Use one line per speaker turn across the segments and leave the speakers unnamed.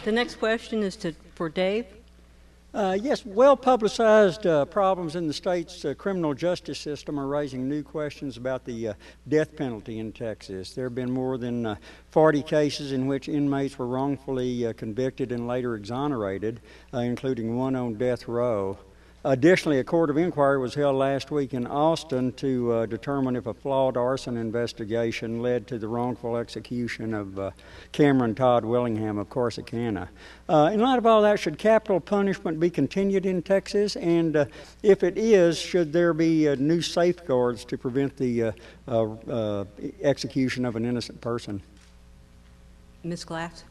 The next question is for Dave.
Yes, well-publicized problems in the state's criminal justice system are raising new questions about the death penalty in Texas. There have been more than 40 cases in which inmates were wrongfully convicted and later exonerated, including one on death row. Additionally, a court of inquiry was held last week in Austin to determine if a flawed arson investigation led to the wrongful execution of Cameron Todd Willingham of Corsicana. In light of all that, should capital punishment be continued in Texas? And if it is, should there be new safeguards to prevent the execution of an innocent person?
Ms. Glass?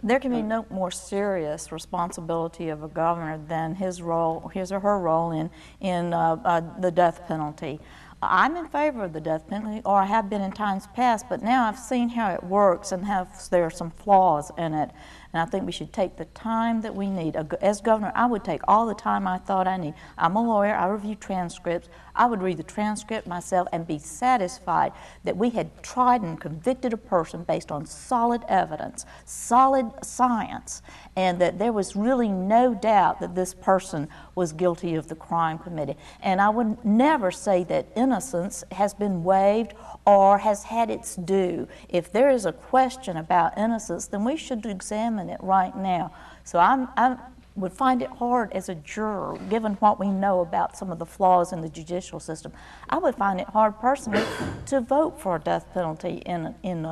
There can be no more serious responsibility of a governor than his or her role in the death penalty. I'm in favor of the death penalty, or I have been in times past, but now I've seen how it works and there are some flaws in it. And I think we should take the time that we need. As governor, I would take all the time I thought I need. I'm a lawyer, I review transcripts. I would read the transcript myself and be satisfied that we had tried and convicted a person based on solid evidence, solid science, and that there was really no doubt that this person was guilty of the crime committed. And I would never say that innocence has been waived or has had its due. If there is a question about innocence, then we should examine it right now. So I would find it hard as a juror, given what we know about some of the flaws in the judicial system. I would find it hard personally to vote for a death penalty in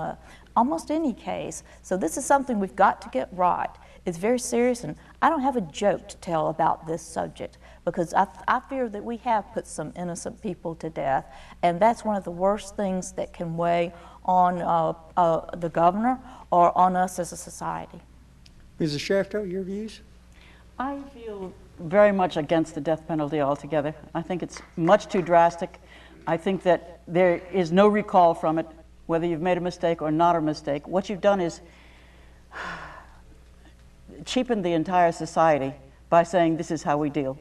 almost any case. So this is something we've got to get right. It's very serious, and I don't have a joke to tell about this subject, because I fear that we have put some innocent people to death, and that's one of the worst things that can weigh on the governor or on us as a society.
Mrs. Shafto, your views?
I feel very much against the death penalty altogether. I think it's much too drastic. I think that there is no recall from it, whether you've made a mistake or not a mistake. What you've done is cheapen the entire society by saying this is how we deal.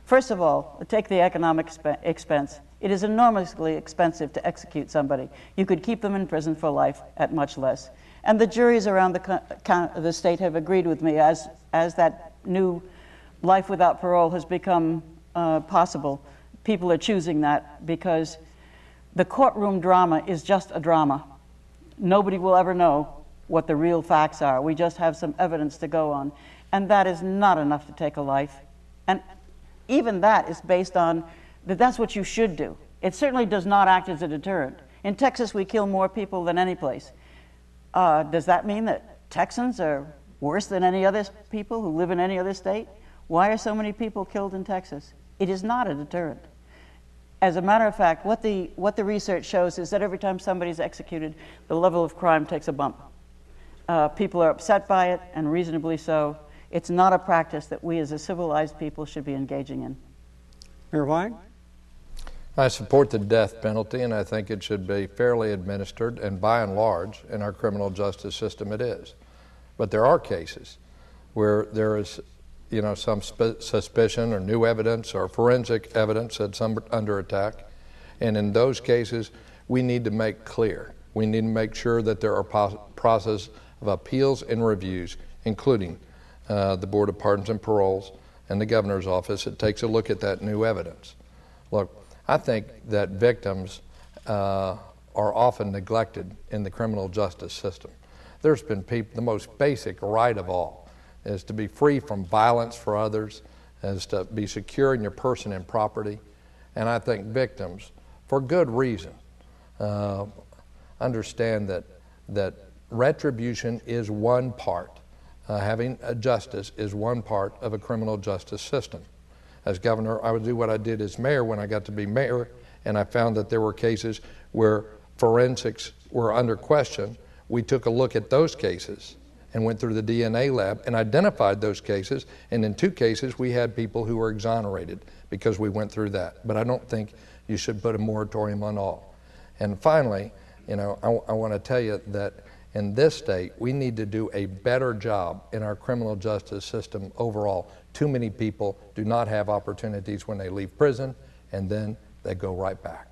First of all, take the economic expense. It is enormously expensive to execute somebody. You could keep them in prison for life at much less. And the juries around the state have agreed with me as that new life without parole has become possible. People are choosing that because the courtroom drama is just a drama. Nobody will ever know what the real facts are. We just have some evidence to go on. And that is not enough to take a life. And even that is based on that that's what you should do. It certainly does not act as a deterrent. In Texas, we kill more people than any place. Does that mean that Texans are worse than any other people who live in any other state? Why are so many people killed in Texas? It is not a deterrent. As a matter of fact, what the research shows is that every time somebody's executed, the level of crime takes a bump. People are upset by it, and reasonably so. It's not a practice that we as a civilized people should be engaging in.
Mayor White?
I support the death penalty, and I think it should be fairly administered, and by and large, in our criminal justice system it is. But there are cases where there is, some suspicion or new evidence or forensic evidence that's under attack, and in those cases, we need to make clear. We need to make sure that there are process of appeals and reviews, including the Board of Pardons and Paroles and the Governor's Office that takes a look at that new evidence. Look, I think that victims are often neglected in the criminal justice system. There's been the most basic right of all is to be free from violence for others, is to be secure in your person and property. And I think victims, for good reason, understand that retribution is one part. Having a justice is one part of a criminal justice system. As governor, I would do what I did as mayor when I got to be mayor, and I found that there were cases where forensics were under question. We took a look at those cases and went through the DNA lab and identified those cases, and in 2 cases we had people who were exonerated because we went through that. But I don't think you should put a moratorium on all. And finally, I want to tell you that in this state, we need to do a better job in our criminal justice system overall. Too many people do not have opportunities when they leave prison, and then they go right back.